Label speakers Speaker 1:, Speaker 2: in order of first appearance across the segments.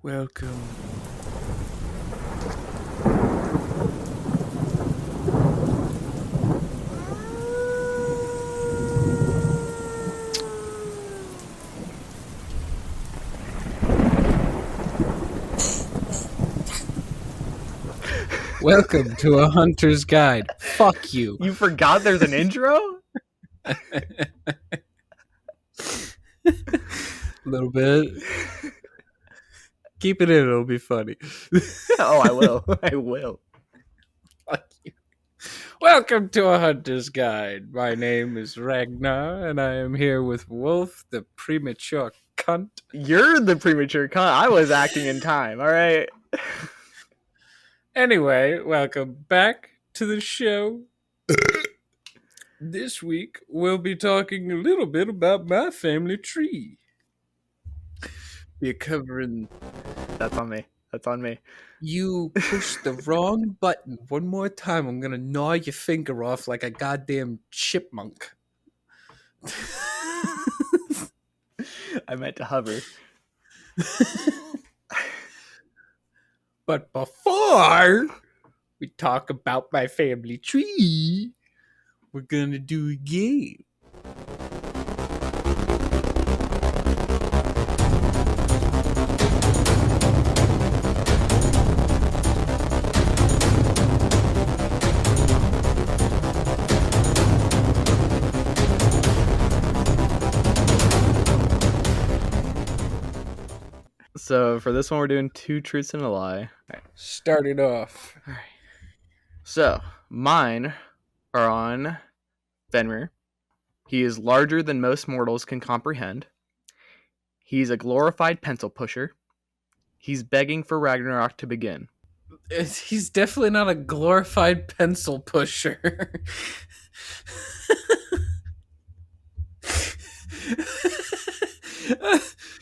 Speaker 1: Welcome. Welcome to A Hunter's Guide. Fuck you.
Speaker 2: You forgot there's an intro?
Speaker 1: A little bit. Keep it in, it'll be funny.
Speaker 2: Oh, I will. I will.
Speaker 1: Fuck you. Welcome to A Hunter's Guide. My name is Ragnar, and I am here with Wolf, the premature cunt.
Speaker 2: You're the premature cunt. I was acting in time, all right?
Speaker 1: Anyway, welcome back to the show. This week, we'll be talking a little bit about my family tree. We're covering...
Speaker 2: That's on me. That's on me.
Speaker 1: You pushed the wrong button one more time. I'm gonna gnaw your finger off like a goddamn chipmunk.
Speaker 2: I meant to hover.
Speaker 1: But before we talk about my family tree, we're gonna do a game.
Speaker 2: So for this one, we're doing 2 truths and a lie. All right.
Speaker 1: Start it off.
Speaker 2: All right. So mine are on Fenrir. He is larger than most mortals can comprehend. He's a glorified pencil pusher. He's begging for Ragnarok to begin.
Speaker 1: He's definitely not a glorified pencil pusher.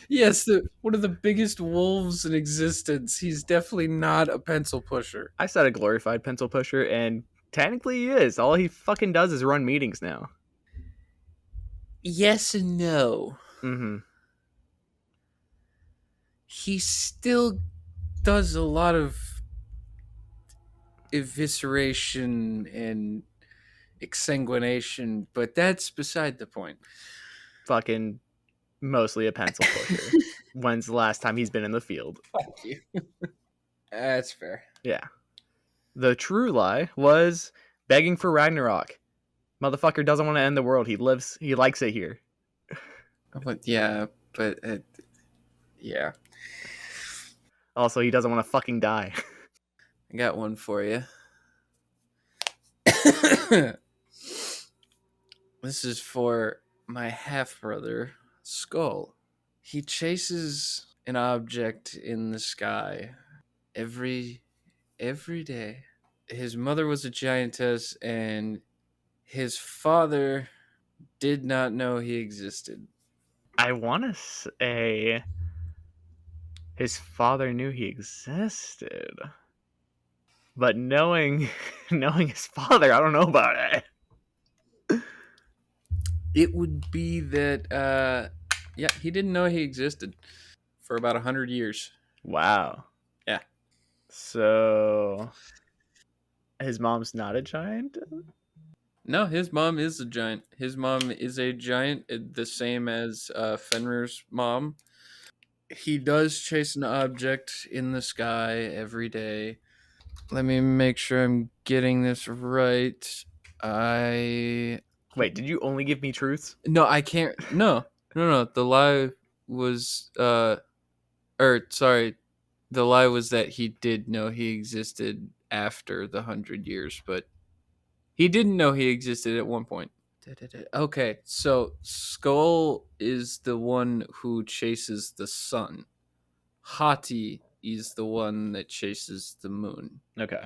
Speaker 1: Yes, one of the biggest wolves in existence. He's definitely not a pencil pusher.
Speaker 2: I said a glorified pencil pusher, and technically he is. All he fucking does is run meetings now.
Speaker 1: Yes and no.
Speaker 2: Mm-hmm.
Speaker 1: He still does a lot of evisceration and exsanguination, but that's beside the point.
Speaker 2: Fucking mostly a pencil pusher. When's the last time he's been in the field?
Speaker 1: Fuck you. That's fair.
Speaker 2: Yeah. The true lie was begging for Ragnarok. Motherfucker doesn't want to end the world. He likes it here.
Speaker 1: But yeah.
Speaker 2: Also, he doesn't want to fucking die.
Speaker 1: I got one for you. This is for my half-brother, Skull. He chases an object in the sky every day. His mother was a giantess, and his father did not know he existed.
Speaker 2: I want to say his father knew he existed. But knowing his father, I don't know about it.
Speaker 1: It would be that, he didn't know he existed for about 100 years.
Speaker 2: Wow.
Speaker 1: Yeah.
Speaker 2: So his mom's not a giant?
Speaker 1: No, his mom is a giant. His mom is a giant, the same as Fenrir's mom. He does chase an object in the sky every day. Let me make sure I'm getting this right.
Speaker 2: Wait, did you only give me truths?
Speaker 1: No, I can't. No. The lie was, the lie was that he did know he existed after the 100 years, but he didn't know he existed at one point. Okay, so Skull is the one who chases the sun. Hati is the one that chases the moon.
Speaker 2: Okay.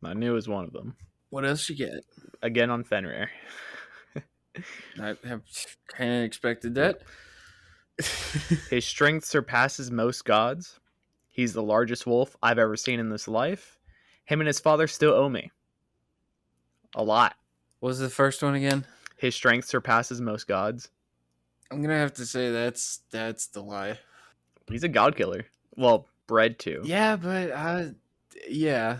Speaker 2: I knew it was one of them.
Speaker 1: What else you get?
Speaker 2: Again on Fenrir.
Speaker 1: I have kind of expected that.
Speaker 2: His strength surpasses most gods. He's the largest wolf I've ever seen in this life. Him and his father still owe me. A lot.
Speaker 1: What was the first one again?
Speaker 2: His strength surpasses most gods.
Speaker 1: I'm gonna have to say that's the lie.
Speaker 2: He's a god killer. Well, bred to.
Speaker 1: Yeah, yeah,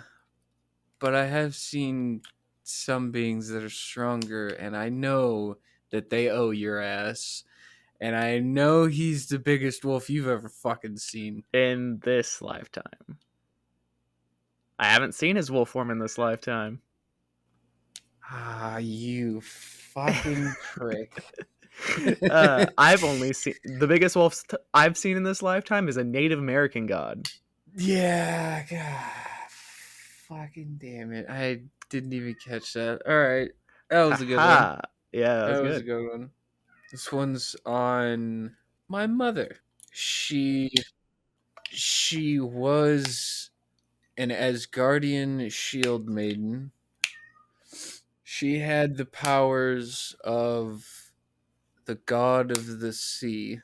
Speaker 1: but I have seen some beings that are stronger, and I know that they owe your ass, and I know he's the biggest wolf you've ever fucking seen.
Speaker 2: In this lifetime. I haven't seen his wolf form in this lifetime.
Speaker 1: Ah, you fucking prick.
Speaker 2: I've only seen the biggest wolf I've seen in this lifetime is a Native American god.
Speaker 1: Yeah, God. Fucking damn it. I didn't even catch that. All right. That was a good one.
Speaker 2: Haha. Yeah, that was
Speaker 1: That was a
Speaker 2: good.
Speaker 1: good one. This one's on my mother. She was an Asgardian shield maiden. She had the powers of the god of the sea,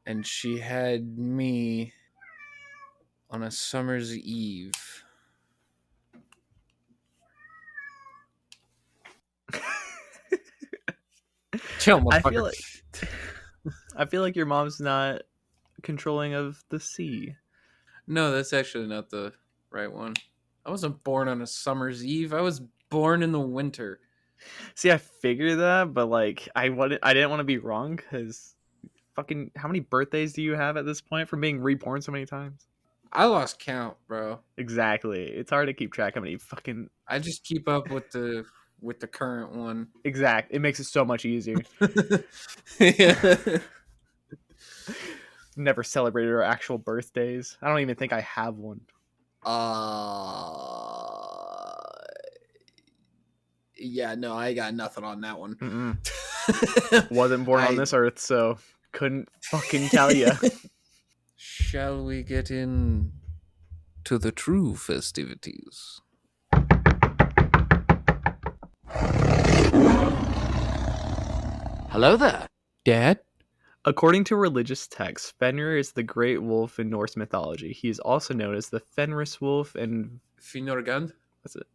Speaker 1: and she had me on a summer's eve. Chill,
Speaker 2: I feel
Speaker 1: motherfucker.
Speaker 2: like your mom's not controlling of the sea.
Speaker 1: No, that's actually not the right one. I wasn't born on a summer's eve. I was born in the winter.
Speaker 2: See, I figured that, but like I didn't want to be wrong because fucking how many birthdays do you have at this point from being reborn so many times?
Speaker 1: I lost count, bro.
Speaker 2: Exactly. It's hard to keep track how many fucking
Speaker 1: I just keep up with the current one.
Speaker 2: exact. It makes it so much easier.
Speaker 1: Yeah.
Speaker 2: Never celebrated our actual birthdays. I don't even think I have one.
Speaker 1: Uh, yeah, no, I got nothing on that one.
Speaker 2: Wasn't born on this earth, so couldn't fucking tell you.
Speaker 1: Shall we get in to the true festivities?
Speaker 3: Hello there.
Speaker 1: Dad?
Speaker 2: According to religious texts, Fenrir is the great wolf in Norse mythology. He is also known as the Fenris wolf and
Speaker 1: Finorgand?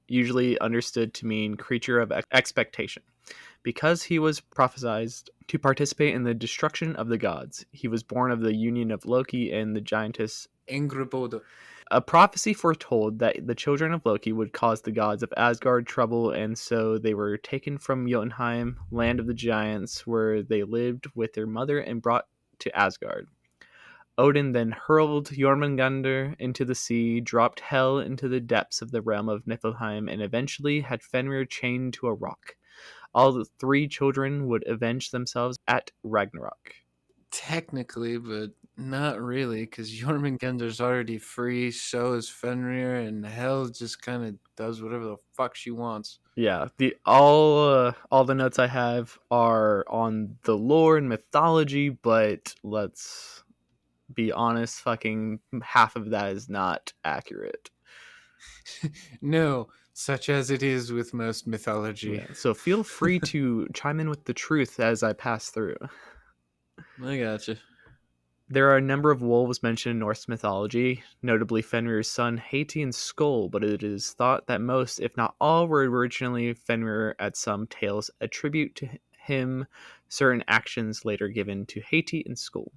Speaker 2: usually understood to mean creature of expectation. Because he was prophesied to participate in the destruction of the gods, he was born of the union of Loki and the giantess.
Speaker 1: Engreboda.
Speaker 2: A prophecy foretold that the children of Loki would cause the gods of Asgard trouble, and so they were taken from Jotunheim, land of the giants, where they lived with their mother, and brought to Asgard. Odin then hurled Jormungandr into the sea, dropped Hel into the depths of the realm of Niflheim, and eventually had Fenrir chained to a rock. All the three children would avenge themselves at Ragnarok.
Speaker 1: Technically, but not really, because Jormungandr's already free, so is Fenrir, and Hel just kind of does whatever the fuck she wants.
Speaker 2: Yeah, all the notes I have are on the lore and mythology, but let's be honest, fucking half of that is not accurate.
Speaker 1: No, such as it is with most mythology.
Speaker 2: Yeah, so feel free to chime in with the truth as I pass through.
Speaker 1: I gotcha.
Speaker 2: There are a number of wolves mentioned in Norse mythology, notably Fenrir's son Hati and Skoll, but it is thought that most, if not all, were originally Fenrir, as some tales attribute to him certain actions later given to Hati and Skoll.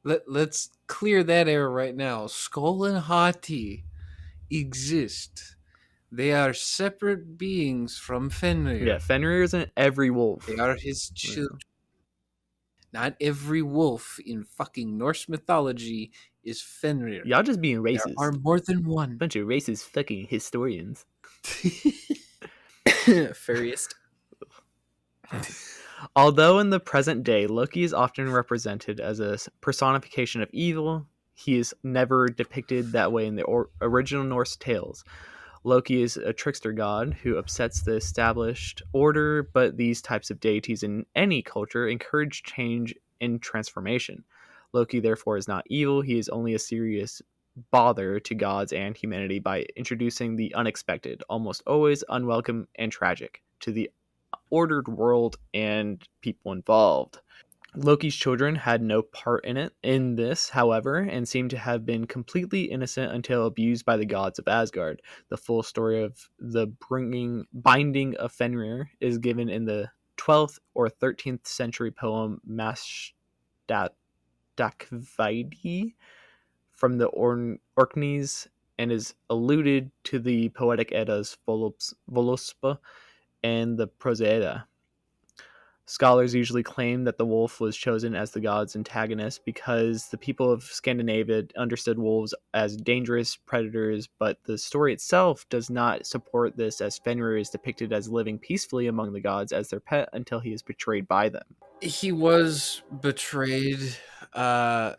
Speaker 1: Let's clear that air right now. Skull and Hati exist. They are separate beings from Fenrir.
Speaker 2: Yeah, Fenrir isn't every wolf.
Speaker 1: They are his children. Not every wolf in fucking Norse mythology is Fenrir.
Speaker 2: Y'all just being
Speaker 1: There
Speaker 2: racist.
Speaker 1: are more than one.
Speaker 2: Bunch of racist fucking historians.
Speaker 1: Furriest.
Speaker 2: Although in the present day, Loki is often represented as a personification of evil, he is never depicted that way in the original Norse tales. Loki is a trickster god who upsets the established order, but these types of deities in any culture encourage change and transformation. Loki, therefore, is not evil, he is only a serious bother to gods and humanity by introducing the unexpected, almost always unwelcome and tragic, to the ordered world and people involved. Loki's children had no part in this, however, and seem to have been completely innocent until abused by the gods of Asgard. The full story of the binding of Fenrir is given in the 12th or 13th century poem Mashtad. Dakvidi from the Orkneys and is alluded to the Poetic Eddas Voluspa and the Prosaeda. Scholars usually claim that the wolf was chosen as the god's antagonist because the people of Scandinavia understood wolves as dangerous predators, but the story itself does not support this, as Fenrir is depicted as living peacefully among the gods as their pet until he is betrayed by them.
Speaker 1: He was betrayed, uh,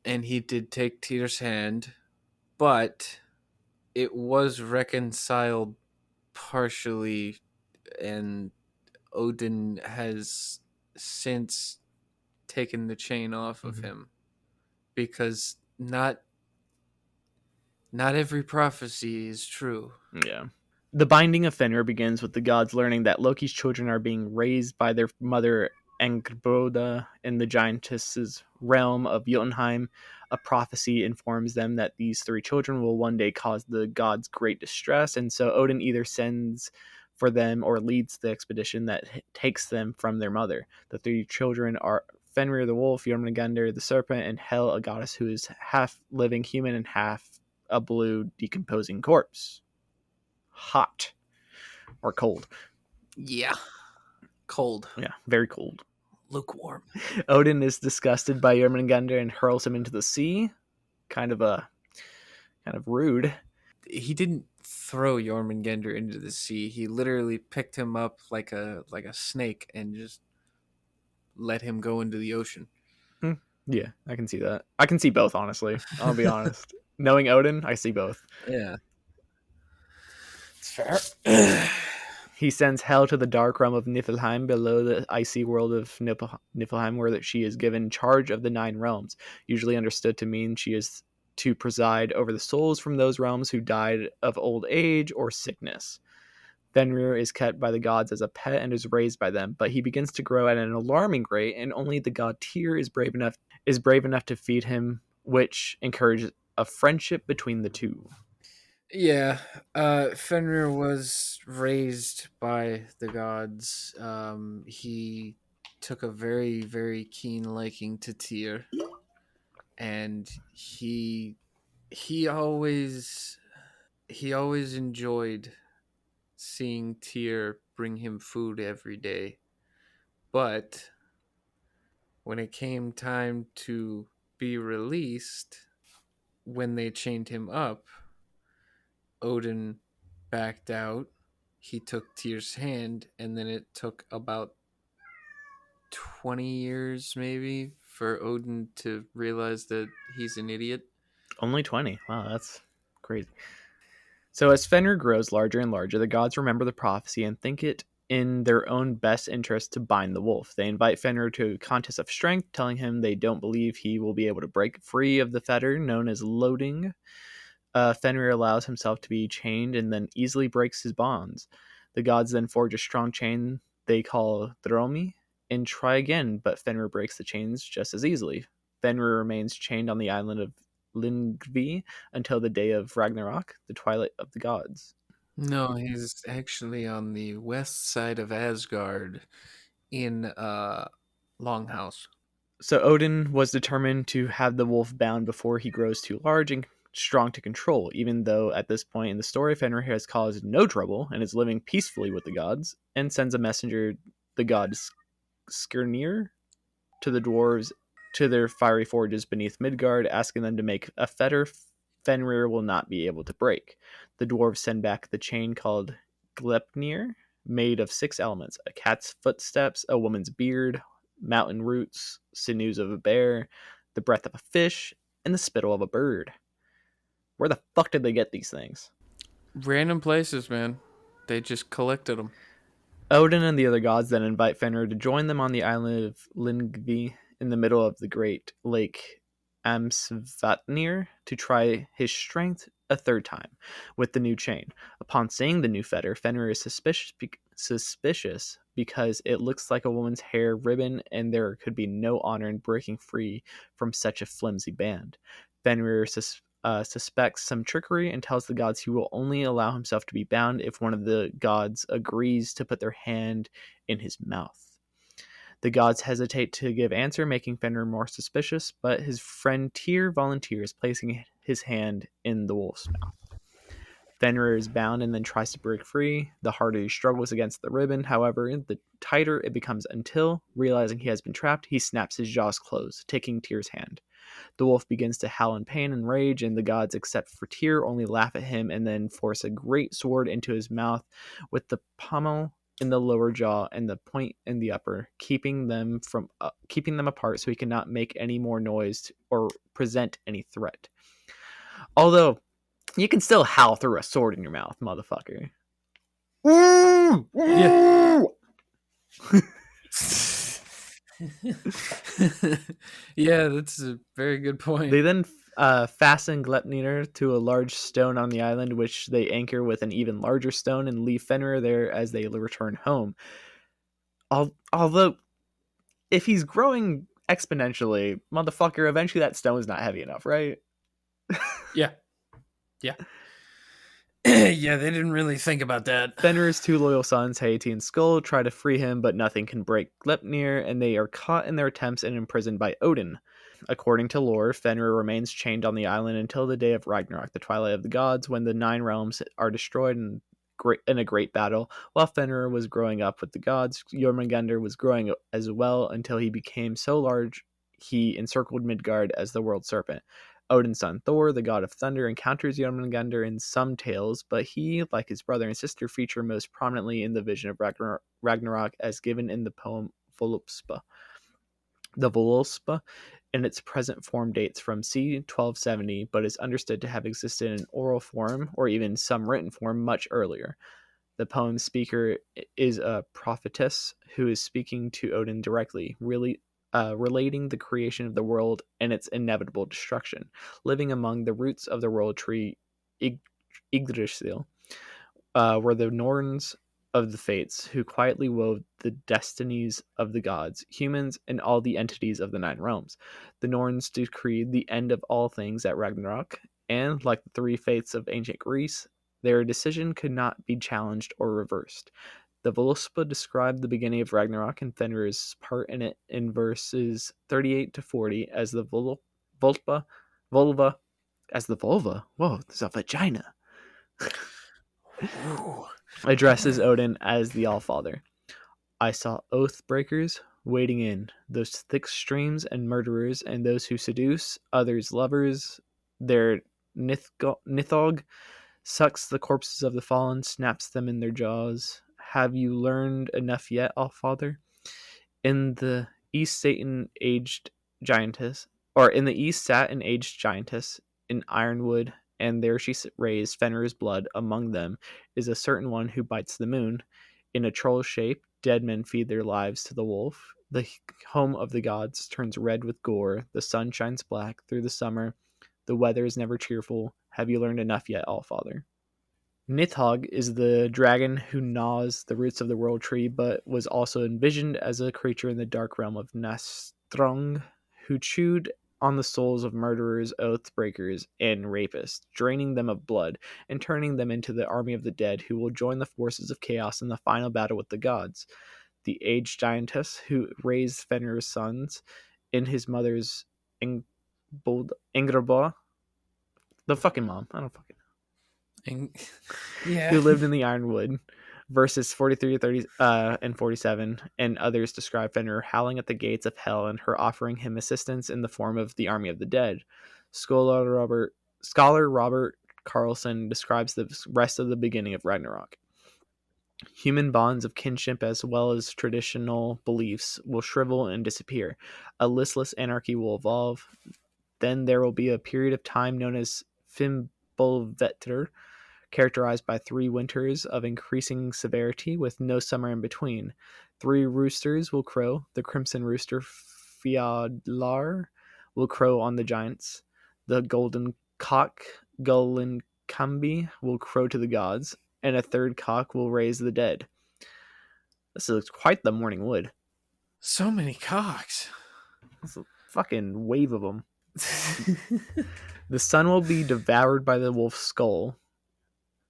Speaker 1: and he did take Tyr's hand, but it was reconciled partially, and Odin has since taken the chain off of
Speaker 2: Mm-hmm.
Speaker 1: him because not every prophecy is true.
Speaker 2: Yeah. The binding of Fenrir begins with the gods learning that Loki's children are being raised by their mother Angrboda in the giantess's realm of Jotunheim. A prophecy informs them that these three children will one day cause the gods great distress, and so Odin either sends for them or leads the expedition that takes them from their mother. The three children are Fenrir the wolf, Jormungandr the serpent, and Hel, a goddess who is half living human and half a blue decomposing corpse. Hot or cold.
Speaker 1: Yeah, cold,
Speaker 2: Yeah, very cold.
Speaker 1: lukewarm.
Speaker 2: Odin is disgusted by Jormungandr and hurls him into the sea. Kind of rude.
Speaker 1: He didn't throw Jormungandr into the sea. He literally picked him up like a snake and just let him go into the ocean.
Speaker 2: Hmm. Yeah, I can see that. I can see both, honestly. I'll be honest. Knowing Odin, I see both.
Speaker 1: Yeah, it's fair.
Speaker 2: He sends Hel to the dark realm of Niflheim below the icy world of Niflheim, where she is given charge of the 9 realms, usually understood to mean she is to preside over the souls from those realms who died of old age or sickness. Fenrir is kept by the gods as a pet and is raised by them, but he begins to grow at an alarming rate, and only the god Tyr is brave enough to feed him, which encourages a friendship between the two.
Speaker 1: Yeah, Fenrir was raised by the gods. He took a very, very keen liking to Tyr, and he always he always enjoyed seeing Tyr bring him food every day. But when it came time to be released, when they chained him up, Odin backed out. He took Tyr's hand, and then it took about 20 years, maybe, for Odin to realize that he's an idiot.
Speaker 2: Only 20. Wow, that's crazy. So as Fenrir grows larger and larger, the gods remember the prophecy and think it in their own best interest to bind the wolf. They invite Fenrir to a contest of strength, telling him they don't believe he will be able to break free of the fetter known as loading. Fenrir allows himself to be chained and then easily breaks his bonds. The gods then forge a strong chain they call Dromi and try again, but Fenrir breaks the chains just as easily. Fenrir remains chained on the island of Lingvi until the day of Ragnarok, the twilight of the gods.
Speaker 1: No, he's actually on the west side of Asgard in Longhouse.
Speaker 2: So Odin was determined to have the wolf bound before he grows too large and strong to control, even though at this point in the story Fenrir has caused no trouble and is living peacefully with the gods, and sends a messenger, the god Skirnir, to the dwarves to their fiery forges beneath Midgard, asking them to make a fetter Fenrir will not be able to break. The dwarves send back the chain called Glepnir, made of 6 elements: a cat's footsteps, a woman's beard, mountain roots, sinews of a bear, the breath of a fish, and the spittle of a bird. Where the fuck did they get these things?
Speaker 1: Random places, man. They just collected them.
Speaker 2: Odin and the other gods then invite Fenrir to join them on the island of Lingvi in the middle of the great lake Amsvatnir to try his strength a third time with the new chain. Upon seeing the new fetter, Fenrir is suspicious because it looks like a woman's hair ribbon and there could be no honor in breaking free from such a flimsy band. Fenrir suspects some trickery and tells the gods he will only allow himself to be bound if one of the gods agrees to put their hand in his mouth. The gods hesitate to give answer, making Fenrir more suspicious, but his friend Tyr volunteers, placing his hand in the wolf's mouth. Fenrir is bound and then tries to break free. The harder he struggles against the ribbon, however, the tighter it becomes until, realizing he has been trapped, he snaps his jaws closed, taking Tyr's hand. The wolf begins to howl in pain and rage, and the gods, except for Tyr, only laugh at him and then force a great sword into his mouth with the pommel in the lower jaw and the point in the upper, keeping them apart so he cannot make any more noise or present any threat. Although you can still howl through a sword in your mouth, motherfucker.
Speaker 1: Yeah. Yeah, that's a very good point.
Speaker 2: They then fasten Gleipnir to a large stone on the island, which they anchor with an even larger stone and leave Fenrir there as they return home. Although, if he's growing exponentially, motherfucker, eventually that stone is not heavy enough, right?
Speaker 1: Yeah. Yeah. Yeah, they didn't really think about that.
Speaker 2: Fenrir's two loyal sons, Haiti and Skull, try to free him, but nothing can break Gleipnir, and they are caught in their attempts and imprisoned by Odin. According to lore, Fenrir remains chained on the island until the day of Ragnarok, the twilight of the gods, when the 9 realms are destroyed in a great battle. While Fenrir was growing up with the gods, Jormungandr was growing as well until he became so large he encircled Midgard as the world serpent. Odin's son Thor, the god of thunder, encounters Jormungandr in some tales, but he, like his brother and sister, feature most prominently in the vision of Ragnarok as given in the poem Völuspá. The Völuspá in its present form dates from c. 1270, but is understood to have existed in oral form or even some written form much earlier. The poem's speaker is a prophetess who is speaking to Odin directly, relating the creation of the world and its inevitable destruction, living among the roots of the world tree Yggdrasil, were the Norns of the Fates, who quietly wove the destinies of the gods, humans, and all the entities of the 9 realms. The Norns decreed the end of all things at Ragnarok, and, like the 3 fates of ancient Greece, their decision could not be challenged or reversed. The Völuspá described the beginning of Ragnarok and Fenrir's part in it in verses 38 to 40 as the Volva, as the vulva. Whoa, there's a vagina. Addresses Odin as the Allfather. I saw oath breakers wading in, those thick streams and murderers, and those who seduce others' lovers. Their Nithog sucks the corpses of the fallen, snaps them in their jaws. Have you learned enough yet, Allfather? In the east in the east sat an aged giantess in ironwood, and there she raised Fenrir's blood. Among them is a certain one who bites the moon. In a troll shape, dead men feed their lives to the wolf. The home of the gods turns red with gore. The sun shines black through the summer. The weather is never cheerful. Have you learned enough yet, Allfather? Nithog is the dragon who gnaws the roots of the world tree, but was also envisioned as a creature in the dark realm of Nastrung, who chewed on the souls of murderers, oath breakers, and rapists, draining them of blood and turning them into the army of the dead, who will join the forces of chaos in the final battle with the gods. The aged giantess who raised Fenrir's sons in his mother's Ingrabah, the fucking mom. I don't fucking
Speaker 1: Yeah.
Speaker 2: who lived in the Ironwood, verses 43, 30, and 47, and others describe Fenrir howling at the gates of hell and her offering him assistance in the form of the army of the dead. Scholar Robert Carlson describes the rest of the beginning of Ragnarok. Human bonds of kinship as well as traditional beliefs will shrivel and disappear. A listless anarchy will evolve. Then there will be a period of time known as Fimbulvetr, characterized by 3 winters of increasing severity with no summer in between. 3 roosters will crow. The crimson rooster Fjalar will crow on the giants. The golden cock Gullinkambi will crow to the gods, and a 3rd cock will raise the dead. This is quite the morning wood.
Speaker 1: So many cocks.
Speaker 2: It's a fucking wave of them. The sun will be devoured by the wolf's skull.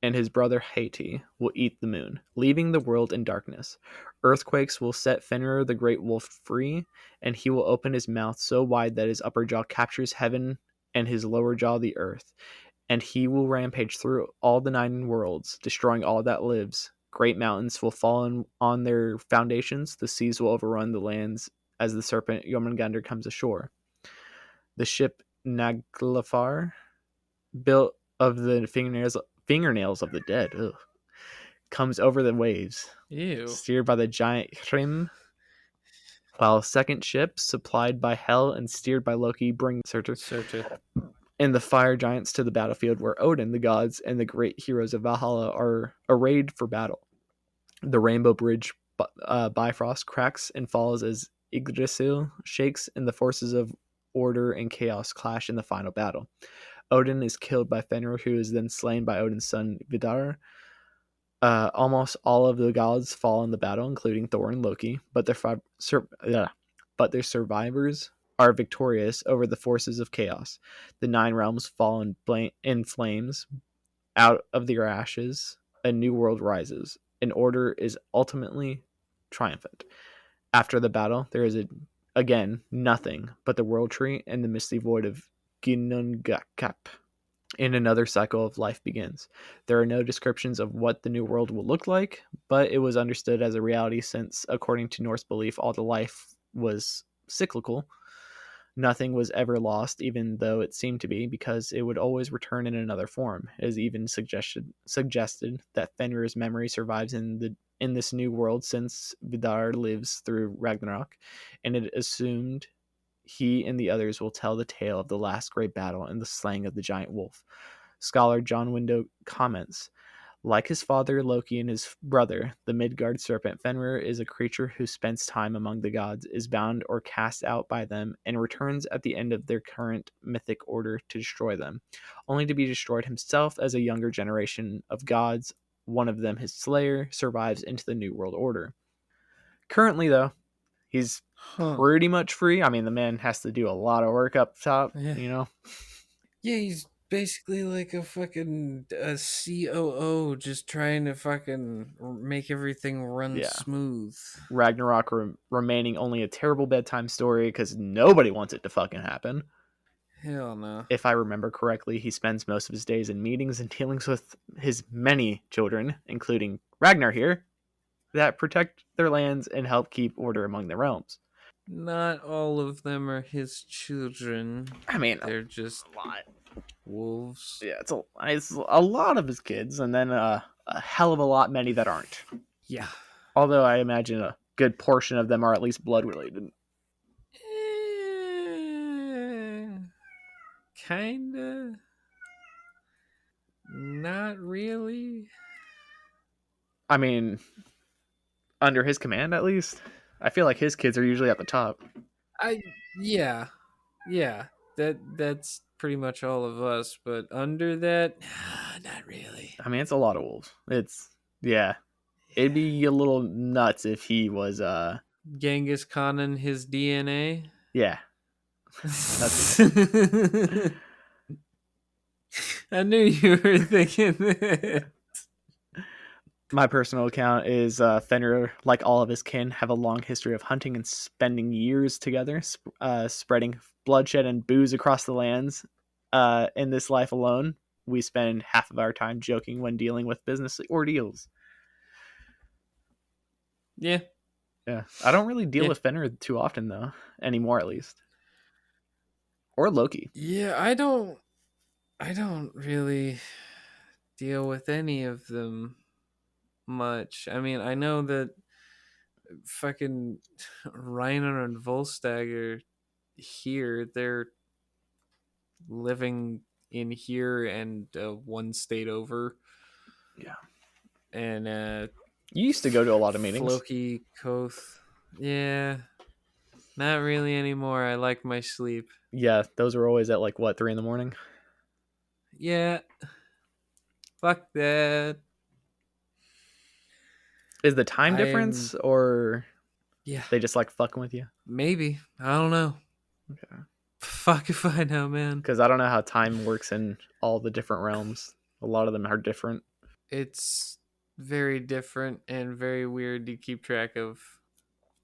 Speaker 2: and his brother Haiti will eat the moon, leaving the world in darkness. Earthquakes will set Fenrir the Great Wolf free, and he will open his mouth so wide that his upper jaw captures heaven and his lower jaw the earth. And he will rampage through all the nine worlds, destroying all that lives. Great mountains will fall on their foundations, the seas will overrun the lands as the serpent Jormungandr comes ashore. The ship Naglfar, built of the fingernails of the dead, comes over the waves,
Speaker 1: Ew.
Speaker 2: steered by the giant Hrym, while a second ship, supplied by Hel and steered by Loki, brings Surtur
Speaker 1: Surtur.
Speaker 2: and the fire giants to the battlefield where Odin, the gods, and the great heroes of Valhalla are arrayed for battle. The Rainbow Bridge Bifrost cracks and falls as Yggdrasil shakes, and the forces of order and chaos clash in the final battle. Odin is killed by Fenrir, who is then slain by Odin's son Vidar. Almost all of the gods fall in the battle, including Thor and Loki, but their survivors are victorious over the forces of chaos. The nine realms fall in flames. Out of their ashes, a new world rises. An order is ultimately triumphant. After the battle, there is again nothing but the world tree and the misty void of Ginnungagap. And another cycle of life begins. There are no descriptions of what the new world will look like, but it was understood as a reality since, according to Norse belief, all the life was cyclical. Nothing was ever lost, even though it seemed to be, because it would always return in another form. It is even suggested that Fenrir's memory survives in this new world since Vidar lives through Ragnarok, and it assumed he and the others will tell the tale of the last great battle and the slaying of the giant wolf. Scholar John Window comments, like his father Loki and his brother, the Midgard serpent, Fenrir is a creature who spends time among the gods, is bound or cast out by them, and returns at the end of their current mythic order to destroy them, only to be destroyed himself as a younger generation of gods. One of them, his slayer, survives into the New World Order. Currently, though, he's pretty much free. I mean, the man has to do a lot of work up top,
Speaker 1: Yeah.
Speaker 2: you know?
Speaker 1: Yeah, he's basically like a fucking COO just trying to fucking make everything run smooth.
Speaker 2: Ragnarok remaining only a terrible bedtime story because nobody wants it to fucking happen.
Speaker 1: Hell no.
Speaker 2: If I remember correctly, he spends most of his days in meetings and dealings with his many children, including Ragnar here, that protect their lands and help keep order among the realms.
Speaker 1: Not all of them are his children.
Speaker 2: I mean,
Speaker 1: they're just
Speaker 2: a lot.
Speaker 1: Wolves.
Speaker 2: Yeah, it's a lot of his kids, and then a hell of a lot many that aren't.
Speaker 1: Yeah.
Speaker 2: Although I imagine a good portion of them are at least blood related.
Speaker 1: Kinda. Not really.
Speaker 2: I mean, under his command, at least. I feel like his kids are usually at the top.
Speaker 1: Yeah. That's pretty much all of us, but under that, not really.
Speaker 2: I mean, it's a lot of wolves. It'd be a little nuts if he was
Speaker 1: Genghis Khan and his DNA.
Speaker 2: Yeah.
Speaker 1: I knew you were thinking that.
Speaker 2: My personal account is Fenrir, like all of his kin, have a long history of hunting and spending years together, spreading bloodshed and booze across the lands. In this life alone, we spend half of our time joking when dealing with business ordeals.
Speaker 1: Yeah.
Speaker 2: I don't really deal with Fenrir too often, though, anymore at least. Or Loki.
Speaker 1: Yeah, I don't really deal with any of them much. I mean, I know that fucking Reiner and Volstagr here, they're living in here and one state over.
Speaker 2: Yeah.
Speaker 1: And
Speaker 2: you used to go to a lot of meetings.
Speaker 1: Floki, Koth. Yeah. Not really anymore. I like my sleep.
Speaker 2: Yeah, those were always at 3 a.m?
Speaker 1: Yeah. Fuck that.
Speaker 2: Is the time difference or they just like fucking with you?
Speaker 1: Maybe. I don't know.
Speaker 2: Okay.
Speaker 1: Fuck if I know, man.
Speaker 2: Because I don't know how time works in all the different realms. A lot of them are different.
Speaker 1: It's very different and very weird to keep track of.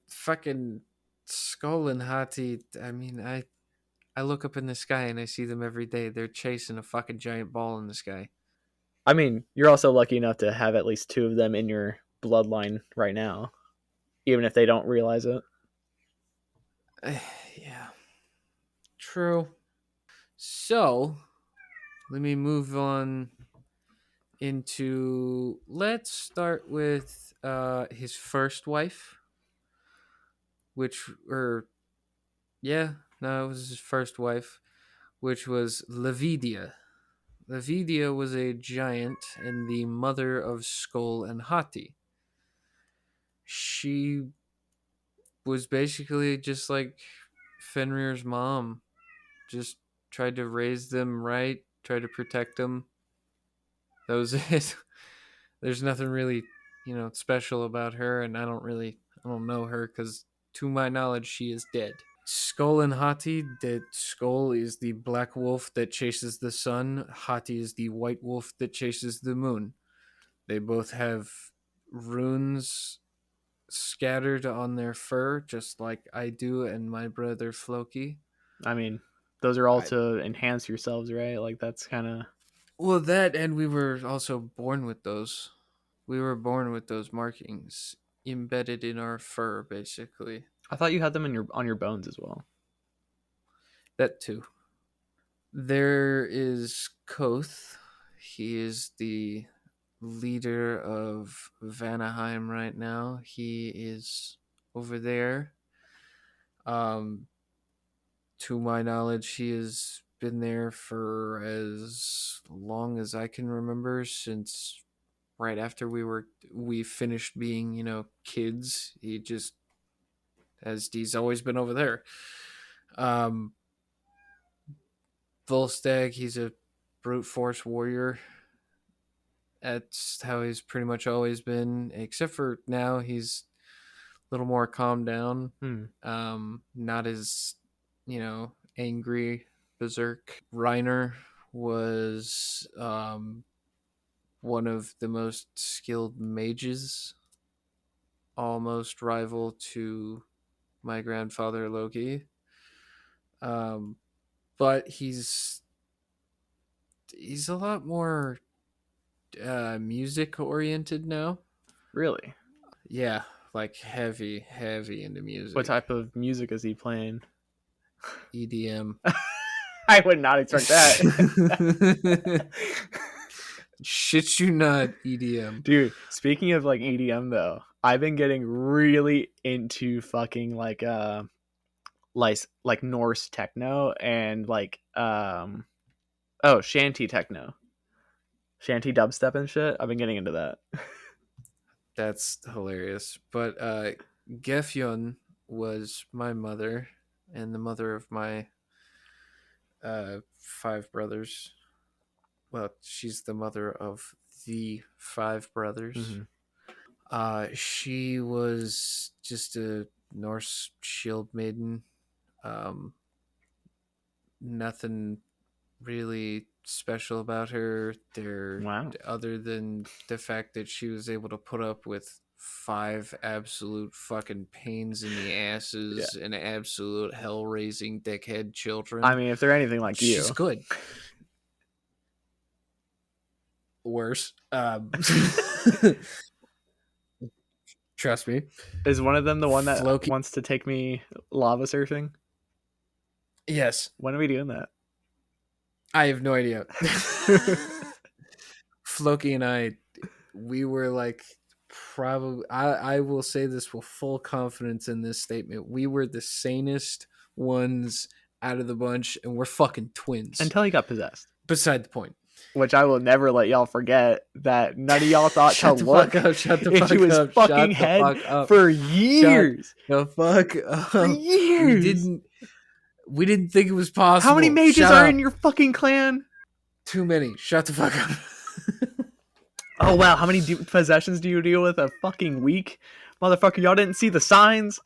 Speaker 1: Fucking Skull and Hati. I mean, I look up in the sky and I see them every day. They're chasing a fucking giant ball in the sky.
Speaker 2: I mean, you're also lucky enough to have at least two of them in your bloodline right now, even if they don't realize it.
Speaker 1: Yeah, true. So let me move on into. Let's start with his first wife, which or yeah, no, it was his first wife, which was Lavidia. Lavidia was a giant and the mother of Skull and Hati. She was basically just like Fenrir's mom, just tried to raise them right, tried to protect them. That was it. There's nothing really, special about her, and I don't know her because, to my knowledge, she is dead. Skull and Hati. That Skull is the black wolf that chases the sun. Hati is the white wolf that chases the moon. They both have runes scattered on their fur, just like I do and my brother Floki.
Speaker 2: I mean, those are all
Speaker 1: I,
Speaker 2: to enhance yourselves, right? Like that's kind of.
Speaker 1: well, that and we were also born with those. We were born with those markings embedded in our fur, basically.
Speaker 2: I thought you had them in your on your bones as well.
Speaker 1: That too. There is Koth. He is the leader of Vanaheim right now. He is over there. Um, to my knowledge, he has been there for as long as I can remember, since right after we finished being, kids. He's always been over there. Um, Volstagg, he's a brute force warrior. That's how he's pretty much always been, except for now he's a little more calmed down. Not as, angry, berserk. Reiner was one of the most skilled mages, almost rival to my grandfather Loki. Um, but he's a lot more music oriented now.
Speaker 2: Really?
Speaker 1: Yeah, like heavy into
Speaker 2: What
Speaker 1: music.
Speaker 2: type of music is he playing?
Speaker 1: EDM.
Speaker 2: I would not expect that.
Speaker 1: Shit you not, EDM.
Speaker 2: Dude, speaking of like EDM though, I've been getting really into fucking like Norse techno and shanty techno. Shanty dubstep and shit. I've been getting into that.
Speaker 1: That's hilarious. But Gefyon was my mother and the mother of my five brothers. Well, she's the mother of the five brothers.
Speaker 2: Mm-hmm.
Speaker 1: She was just a Norse shield maiden. Um, Nothing really special about her there,
Speaker 2: Wow.
Speaker 1: other than the fact that she was able to put up with five absolute fucking pains in the
Speaker 2: Yeah.
Speaker 1: asses and absolute hell-raising dickhead children.
Speaker 2: I mean, if they're anything like
Speaker 1: She's
Speaker 2: you.
Speaker 1: good. Worse. Trust me.
Speaker 2: Is one of them the one that
Speaker 1: Floki.
Speaker 2: wants to take me lava surfing?
Speaker 1: Yes.
Speaker 2: When are we doing that?
Speaker 1: I have no idea. Floki and I, we were like, probably, I will say this with full confidence in this statement. We were the sanest ones out of the bunch, and we're fucking twins.
Speaker 2: Until he got possessed.
Speaker 1: Beside the point.
Speaker 2: Which I will never let y'all forget that none of y'all thought to look
Speaker 1: Shut the
Speaker 2: into
Speaker 1: fuck
Speaker 2: his
Speaker 1: up.
Speaker 2: fucking head for years.
Speaker 1: The fuck up.
Speaker 2: For years.
Speaker 1: We didn't think it was possible.
Speaker 2: How many mages are in your fucking clan?
Speaker 1: Too many. Shut the fuck up.
Speaker 2: Oh wow, how many possessions do you deal with a fucking week? Motherfucker, y'all didn't see the signs?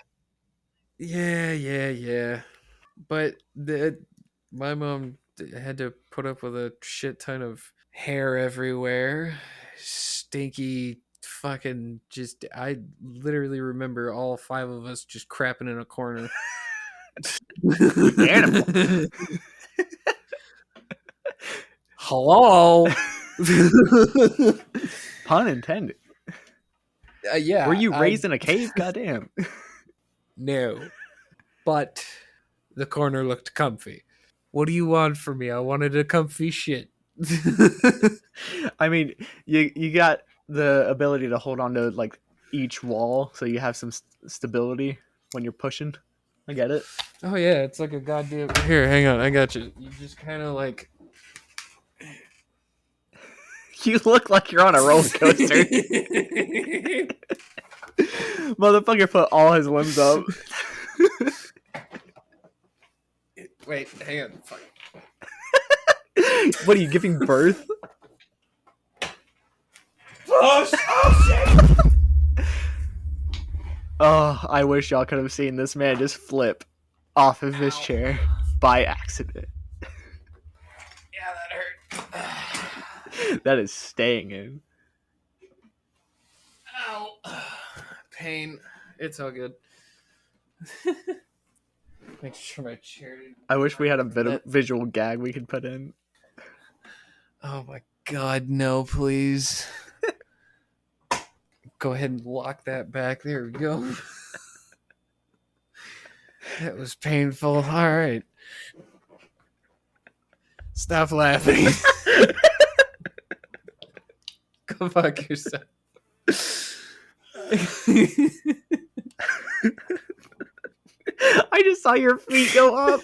Speaker 1: Yeah. But my mom had to put up with a shit ton of hair everywhere. stinky fucking just I literally remember all five of us just crapping in a corner.
Speaker 2: Animal.
Speaker 1: Hello.
Speaker 2: Pun intended.
Speaker 1: Yeah.
Speaker 2: Were you raised in a cave? Goddamn.
Speaker 1: No. But the corner looked comfy. What do you want from me? I wanted a comfy shit.
Speaker 2: I mean, you got the ability to hold on to like each wall, so you have some stability when you're pushing. I get it.
Speaker 1: Oh yeah, it's like a goddamn. Here, hang on, I got you. You just kind of like.
Speaker 2: You look like you're on a roller coaster. Motherfucker put all his limbs up.
Speaker 1: Wait, hang on. Fuck.
Speaker 2: What are you giving birth?
Speaker 1: Oh shit!
Speaker 2: Oh, I wish y'all could have seen this man just flip off of his chair by accident.
Speaker 1: Yeah, that hurt.
Speaker 2: That is staying in.
Speaker 1: Ow. Pain. It's all good. Make sure my chair didn't.
Speaker 2: I wish we had a visual gag we could put in.
Speaker 1: Oh my god, no, please. Go ahead and lock that back. There we go. That was painful. All right. Stop laughing. Go fuck yourself.
Speaker 2: I just saw your feet go up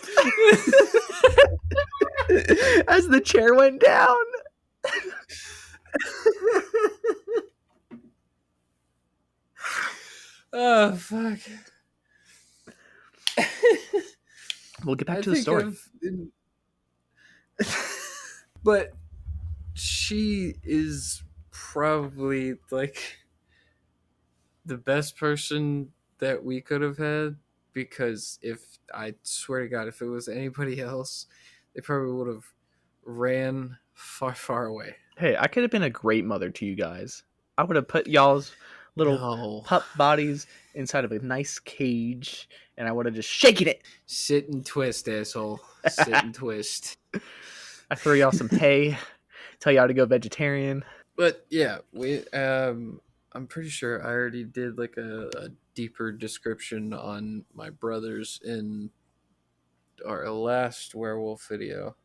Speaker 2: as the chair went down.
Speaker 1: Oh fuck.
Speaker 2: We'll get back to the story.
Speaker 1: But she is probably like the best person that we could have had, because if I swear to God, if it was anybody else, they probably would have ran far, far away.
Speaker 2: Hey, I could have been a great mother to you guys. I would have put y'all's little pup bodies inside of a nice cage, and I would have just shaken it.
Speaker 1: Sit and twist, asshole. Sit and twist.
Speaker 2: I throw y'all some hay, tell y'all to go vegetarian.
Speaker 1: But yeah, I'm pretty sure I already did like a deeper description on my brothers in our last werewolf video.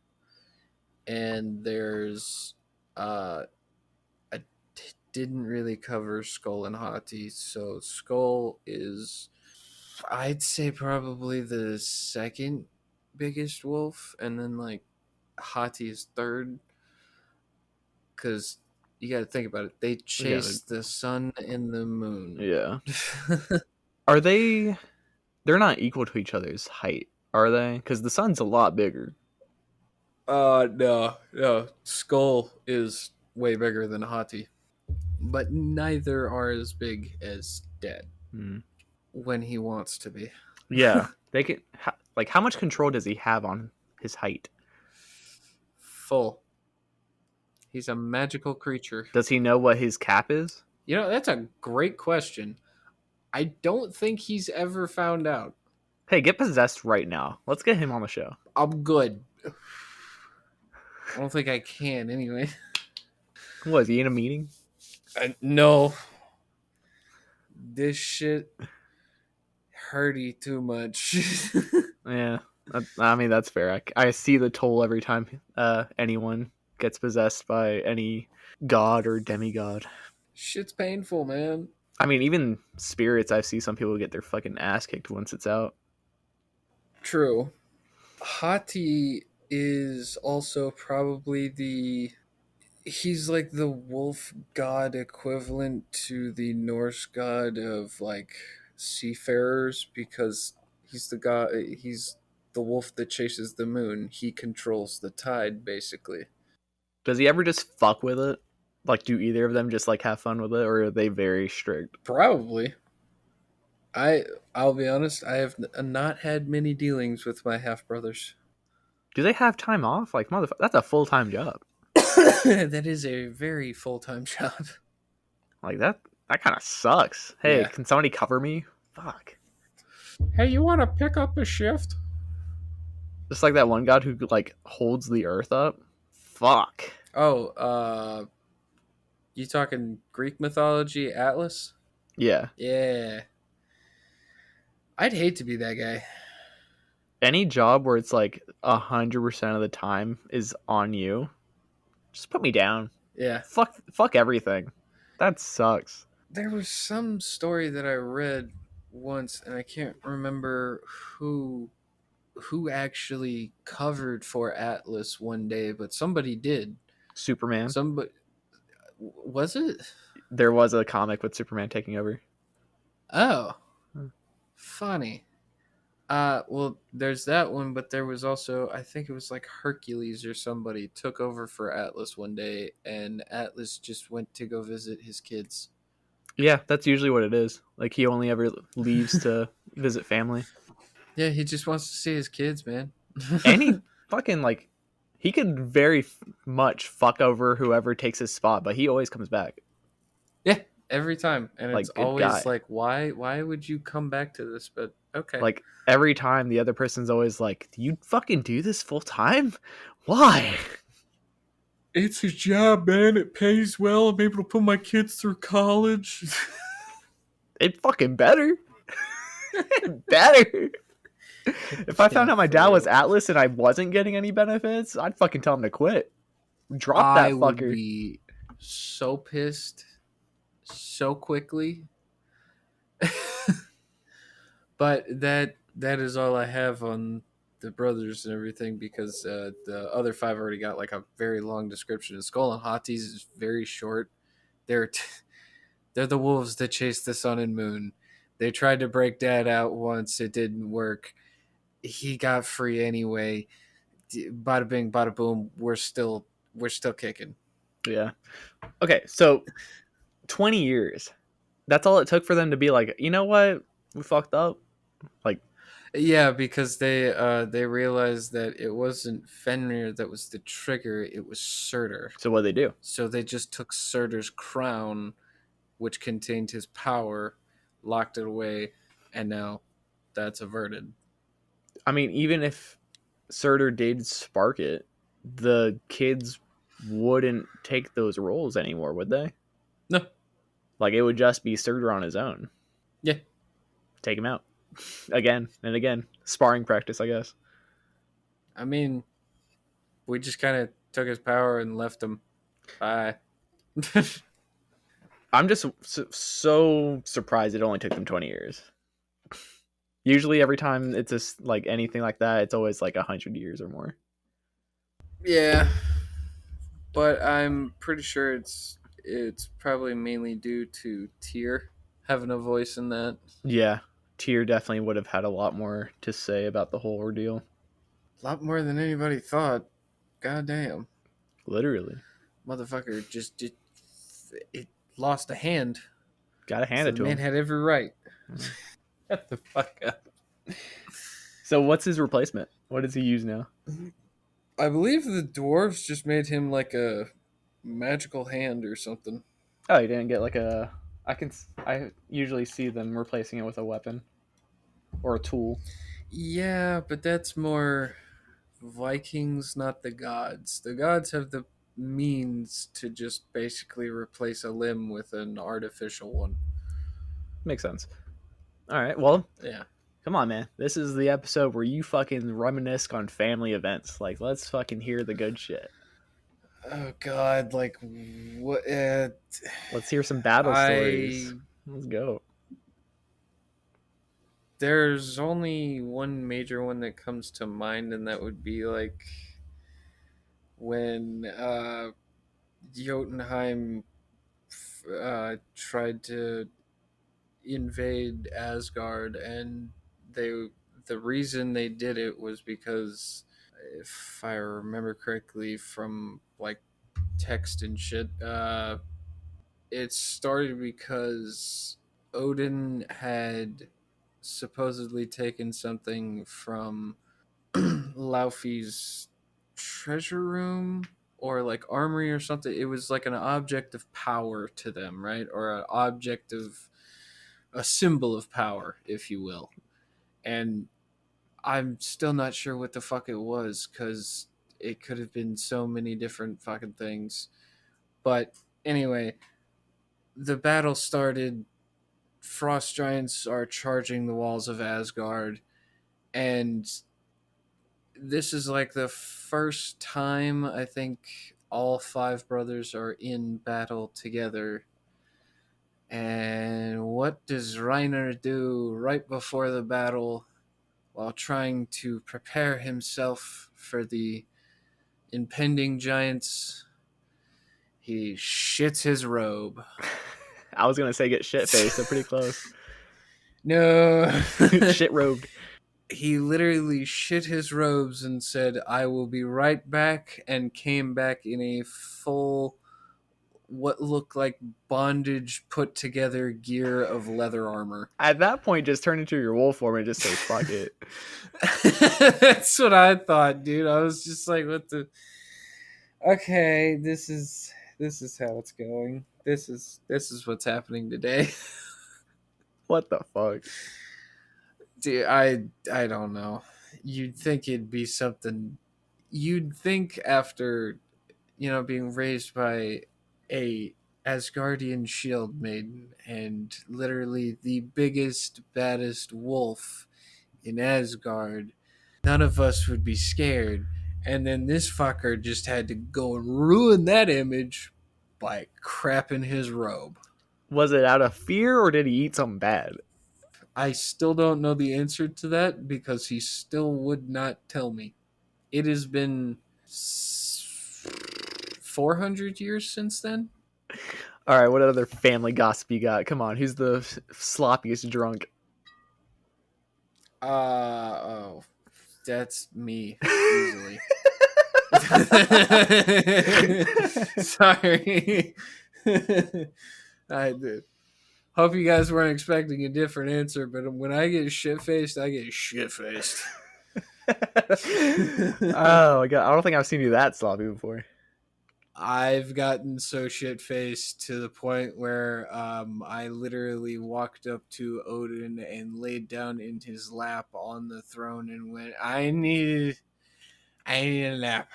Speaker 1: And there's I didn't really cover Skull and Hati. So Skull is, I'd say, probably the second biggest wolf, and then like Hati is third, because you got to think about it. They chase the sun and the moon.
Speaker 2: Yeah. Are they? They're not equal to each other's height, are they? Because the sun's a lot bigger.
Speaker 1: No. Skull is way bigger than Hati, but neither are as big as Dad when he wants to be.
Speaker 2: Yeah, they can. Like, how much control does he have on his height?
Speaker 1: Full. He's a magical creature.
Speaker 2: Does he know what his cap is?
Speaker 1: You know, that's a great question. I don't think he's ever found out.
Speaker 2: Hey, get possessed right now. Let's get him on the show.
Speaker 1: I'm good. I don't think I can anyway.
Speaker 2: What, is he in a meeting?
Speaker 1: No. This shit hurty too much.
Speaker 2: Yeah. I mean, that's fair. I see the toll every time anyone gets possessed by any god or demigod.
Speaker 1: Shit's painful, man.
Speaker 2: I mean, even spirits, I see some people get their fucking ass kicked once it's out.
Speaker 1: True. Hati is also probably he's like the wolf god equivalent to the Norse god of like seafarers, because he's the wolf that chases the moon. He controls the tide, basically.
Speaker 2: Does he ever just fuck with it? Like, do either of them just like have fun with it, or are they very strict?
Speaker 1: Probably. I'll be honest, I have not had many dealings with my half brothers.
Speaker 2: Do they have time off? Like, motherfucker, that's a full-time job.
Speaker 1: That is a very full time job.
Speaker 2: Like that kind of sucks. Hey,
Speaker 1: Yeah.
Speaker 2: can somebody cover me? Fuck.
Speaker 1: Hey, you want to pick up a shift?
Speaker 2: Just like that one god who like holds the earth up. Fuck.
Speaker 1: Oh, you talking Greek mythology, Atlas?
Speaker 2: Yeah.
Speaker 1: Yeah. I'd hate to be that guy.
Speaker 2: Any job where it's like 100% of the time is on you, just put me down.
Speaker 1: Yeah.
Speaker 2: Fuck everything. That sucks.
Speaker 1: There was some story that I read once, and I can't remember who who actually covered for Atlas one day, but somebody did.
Speaker 2: Superman.
Speaker 1: Somebody was it?
Speaker 2: There was a comic with Superman taking over.
Speaker 1: Oh, funny. Well, there's that one, but there was also, I think it was like Hercules or somebody took over for Atlas one day, and Atlas just went to go visit his kids.
Speaker 2: Yeah, that's usually what it is. Like he only ever leaves to visit family.
Speaker 1: Yeah, he just wants to see his kids, man.
Speaker 2: And he fucking like he could very much fuck over whoever takes his spot, but he always comes back.
Speaker 1: Yeah, every time, and it's
Speaker 2: Like good
Speaker 1: always
Speaker 2: guy.
Speaker 1: like, why would you come back to this? But okay.
Speaker 2: Like every time the other person's always like, "Do you fucking do this full time? Why?"
Speaker 1: It's a job, man. It pays well. I'm able to put my kids through college.
Speaker 2: It fucking better. Better. If I found
Speaker 1: Yeah,
Speaker 2: out my
Speaker 1: for
Speaker 2: dad was
Speaker 1: real.
Speaker 2: Atlas and I wasn't getting any benefits, I'd fucking tell him to quit. Drop
Speaker 1: I
Speaker 2: that
Speaker 1: would
Speaker 2: fucker.
Speaker 1: be so pissed so quickly. But that is all I have on the brothers and everything because the other five already got like a very long description. Skull and Hotties is very short. They're they're the wolves that chase the sun and moon. They tried to break Dad out once. It didn't work. He got free anyway. Bada bing, bada boom. We're still kicking.
Speaker 2: Yeah. Okay, so 20 years. That's all it took for them to be like, you know what? We fucked up. Like,
Speaker 1: Yeah, because they realized that it wasn't Fenrir that was the trigger. It was Surtur.
Speaker 2: so what they do?
Speaker 1: So they just took Surtur's crown, which contained his power, locked it away, and now that's averted.
Speaker 2: I mean, even if Surtur did spark it, the kids wouldn't take those roles anymore, would they?
Speaker 1: No,
Speaker 2: Like, it would just be Surtur on his own.
Speaker 1: yeah.
Speaker 2: Take him out. Again and again. Sparring practice, I guess.
Speaker 1: I mean, we just kind of took his power and left him. Bye.
Speaker 2: I'm just so surprised it only took them 20 years. Usually, every time it's just like anything like that, it's always like 100 years or more.
Speaker 1: Yeah, but I'm pretty sure it's probably mainly due to Tyr having a voice in that.
Speaker 2: Yeah, Tyr definitely would have had a lot more to say about the whole ordeal.
Speaker 1: A lot more than anybody thought. God damn.
Speaker 2: Literally.
Speaker 1: Motherfucker just it lost a hand.
Speaker 2: Gotta hand
Speaker 1: So
Speaker 2: it
Speaker 1: the
Speaker 2: to
Speaker 1: man
Speaker 2: him.
Speaker 1: had every right.
Speaker 2: Mm.
Speaker 1: Shut the fuck up.
Speaker 2: So, what's his replacement? What does he use now?
Speaker 1: I believe the dwarves just made him like a magical hand or something.
Speaker 2: Oh, he didn't get like a. I usually see them replacing it with a weapon or a tool.
Speaker 1: Yeah, but that's more Vikings, not the gods. The gods have the means to just basically replace a limb with an artificial one.
Speaker 2: Makes sense. All right. Well,
Speaker 1: Yeah.
Speaker 2: come on, man. This is the episode where you fucking reminisce on family events. Like, let's fucking hear the good shit.
Speaker 1: Oh God, like what?
Speaker 2: Let's hear some battle stories.
Speaker 1: I
Speaker 2: Let's go.
Speaker 1: there's only one major one that comes to mind, and that would be like when Jotunheim tried to invade Asgard, and they the reason they did it was because, if I remember correctly from like text and shit, it started because Odin had supposedly taken something from Laufey's treasure room or like armory or something. It was like an object of power to them, right? Or an object of a symbol of power, if you will. And I'm still not sure what the fuck it was because it could have been so many different fucking things. But anyway, the battle started. Frost giants are charging the walls of Asgard, and this is like the first time I think all five brothers are in battle together. And what does Reiner do right before the battle while trying to prepare himself for the impending giants? He shits his robe.
Speaker 2: I was gonna say get shit faced, so pretty close.
Speaker 1: No.
Speaker 2: Shit robed.
Speaker 1: He literally shit his robes and said, I will be right back, and came back in a full, what looked like bondage put together gear of leather armor.
Speaker 2: At that point, just turn into your wolf form and just say fuck it.
Speaker 1: That's what I thought, dude. I was just like, what the. Okay, this is how it's going. This is what's happening today.
Speaker 2: What the fuck?
Speaker 1: Dude, I don't know. You'd think it'd be something. You'd think after, being raised by a Asgardian shield maiden and literally the biggest, baddest wolf in Asgard, none of us would be scared. And then this fucker just had to go and ruin that image by crapping his robe.
Speaker 2: Was it out of fear or did he eat something bad?
Speaker 1: I still don't know the answer to that because he still would not tell me. It has been 400 years since then.
Speaker 2: All right, what other family gossip you got? Come on, who's the sloppiest drunk?
Speaker 1: Oh, that's me easily. Sorry. I did. Hope you guys weren't expecting a different answer, but when I get shit faced, I get shit faced.
Speaker 2: Oh my god, I don't think I've seen you that sloppy before.
Speaker 1: I've gotten so shit faced to the point where I literally walked up to Odin and laid down in his lap on the throne and went, I need a nap.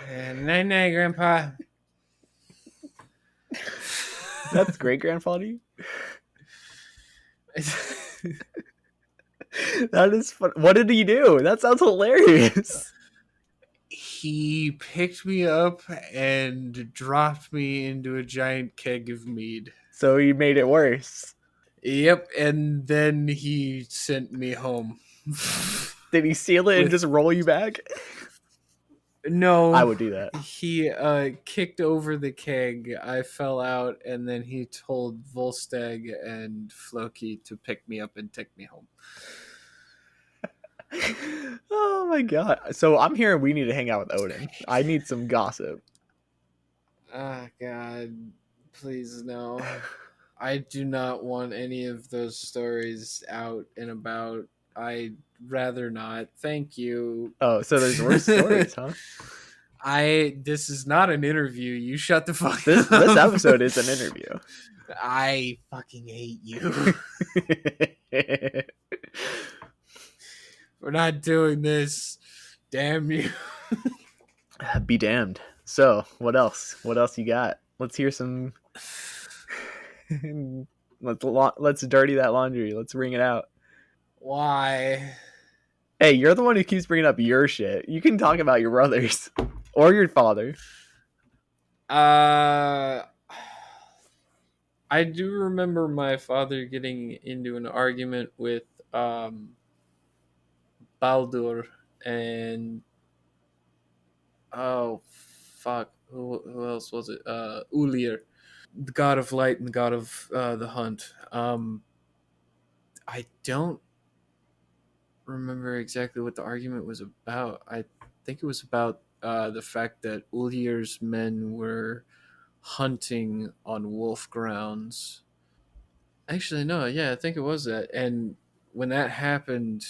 Speaker 1: Night night, Grandpa.
Speaker 2: That's great grandfather. That is fun. What did he do? That sounds hilarious.
Speaker 1: He picked me up and dropped me into a giant keg of mead.
Speaker 2: So he made it worse.
Speaker 1: Yep, and then he sent me home.
Speaker 2: Did he seal it and just roll you back?
Speaker 1: No,
Speaker 2: I would do that.
Speaker 1: He kicked over the keg. I fell out, and then he told Volstagg and Floki to pick me up and take me home.
Speaker 2: Oh my god. So I'm hearing we need to hang out with Odin. I need some gossip.
Speaker 1: Ah, God. Please, no. I do not want any of those stories out and about. I'd rather not. Thank you.
Speaker 2: Oh, so there's worse stories, huh?
Speaker 1: This is not an interview. You shut the fuck
Speaker 2: This
Speaker 1: up.
Speaker 2: episode is an interview.
Speaker 1: I fucking hate you. We're not doing this. Damn you.
Speaker 2: Be damned. So, what else? What else you got? Let's hear some. Let's dirty that laundry. Let's wring it out.
Speaker 1: Why?
Speaker 2: Hey, you're the one who keeps bringing up your shit. You can talk about your brothers or your father.
Speaker 1: I do remember my father getting into an argument with Baldur and oh fuck, who else was it? Ulir, the god of light and the god of the hunt. I don't remember exactly what the argument was about. I think it was about the fact that Ulir's men were hunting on wolf grounds. Actually, no, yeah, I think it was that. And when that happened,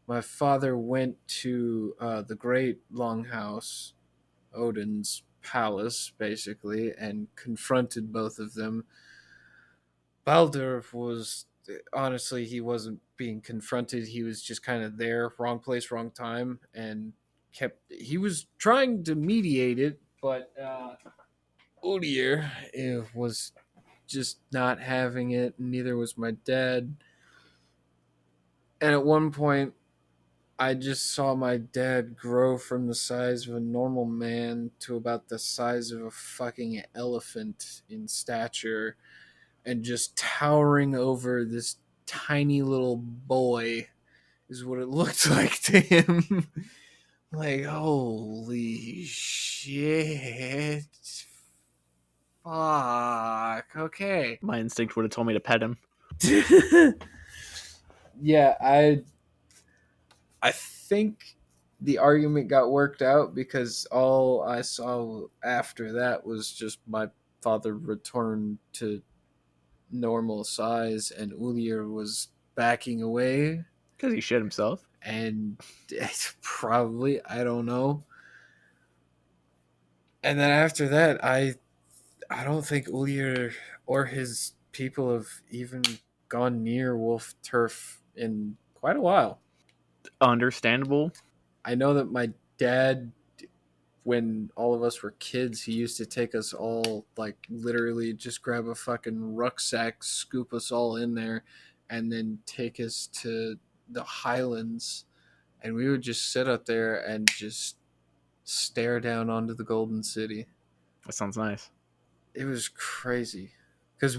Speaker 1: my father went to the great longhouse, Odin's, palace, basically, and confronted both of them. Baldur was, honestly, he wasn't being confronted. He was just kind of there, wrong place, wrong time, and he was trying to mediate it, but Odir was just not having it, and neither was my dad. And at one point, I just saw my dad grow from the size of a normal man to about the size of a fucking elephant in stature and just towering over this tiny little boy is what it looked like to him. Like, holy shit. Fuck. Okay.
Speaker 2: My instinct would have told me to pet him.
Speaker 1: Yeah, I think the argument got worked out because all I saw after that was just my father returned to normal size and Ulir was backing away.
Speaker 2: Because he shit himself.
Speaker 1: And probably, I don't know. And then after that, I don't think Ulir or his people have even gone near Wolf Turf in quite a while.
Speaker 2: Understandable.
Speaker 1: I know that my dad, when all of us were kids, he used to take us all, like, literally just grab a fucking rucksack, scoop us all in there, and then take us to the Highlands. And we would just sit up there and just stare down onto the Golden City.
Speaker 2: That sounds nice.
Speaker 1: It was crazy. Because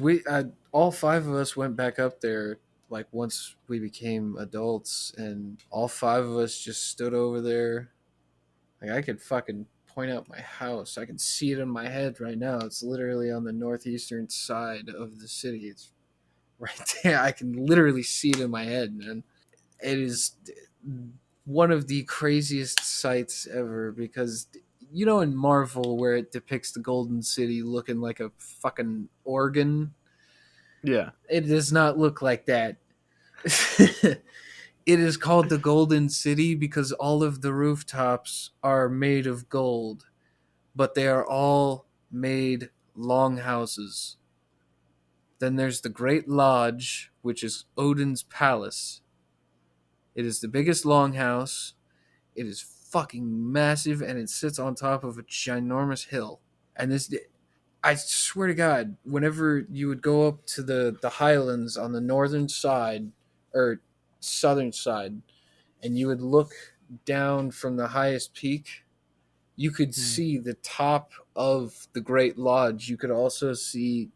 Speaker 1: all five of us went back up there, like, once we became adults, and all five of us just stood over there. Like, I could fucking point out my house. I can see it in my head right now. It's literally on the northeastern side of the city. It's right there. I can literally see it in my head, man. It is one of the craziest sights ever because, you know, in Marvel where it depicts the Golden City looking like a fucking organ,
Speaker 2: Yeah.
Speaker 1: it does not look like that. It is called the Golden City because all of the rooftops are made of gold, but they are all made longhouses. Then there's the Great Lodge, which is Odin's palace. It is the biggest longhouse. It is fucking massive, and it sits on top of a ginormous hill. And this, I swear to God, whenever you would go up to the Highlands on the northern side or southern side, and you would look down from the highest peak, you could see the top of the Great Lodge. You could also see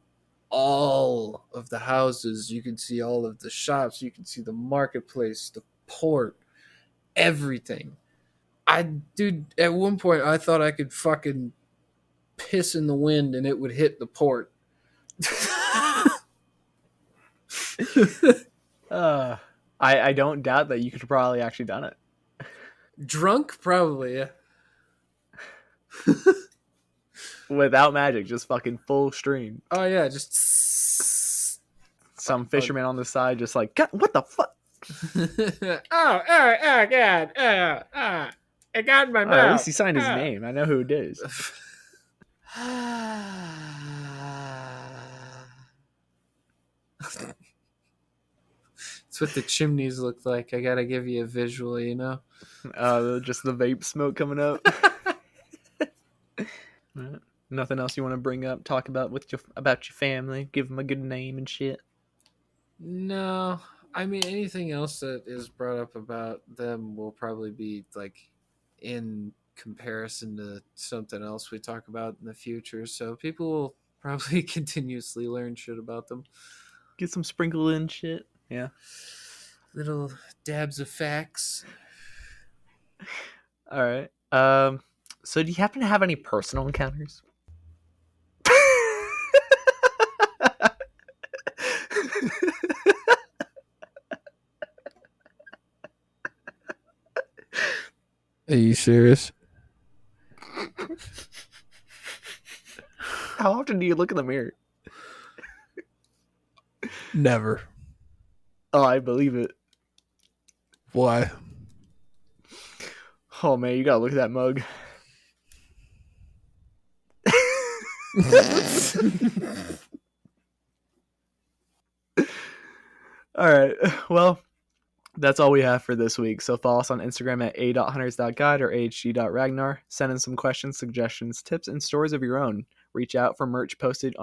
Speaker 1: all of the houses. You could see all of the shops. You could see the marketplace, the port, everything. Dude, at one point I thought I could fucking piss in the wind and it would hit the port.
Speaker 2: I don't doubt that you could have probably actually done it.
Speaker 1: Drunk, probably. Yeah.
Speaker 2: Without magic, just fucking full stream.
Speaker 1: Oh yeah, just
Speaker 2: Some fisherman on the side just like, God, what the fuck?
Speaker 1: oh God, it got in my mouth.
Speaker 2: At least he signed his name. I know who it is.
Speaker 1: That's what the chimneys look like. I gotta give you a visual, you know.
Speaker 2: Just the vape smoke coming up. Nothing else you want to bring up? Talk about about your family? Give them a good name and shit.
Speaker 1: No, I mean anything else that is brought up about them will probably be like in comparison to something else we talk about in the future. So people will probably continuously learn shit about them.
Speaker 2: Get some sprinkle in shit. Yeah.
Speaker 1: Little dabs of facts.
Speaker 2: All right. So do you happen to have any personal encounters?
Speaker 1: Are you serious?
Speaker 2: How often do you look in the mirror?
Speaker 1: Never.
Speaker 2: Oh, I believe it.
Speaker 1: Why?
Speaker 2: Oh man, you gotta look at that mug. All right. Well, that's all we have for this week. So follow us on Instagram at a.hunters.guide or ahg.ragnar. Send in some questions, suggestions, tips, and stories of your own. Reach out for merch posted on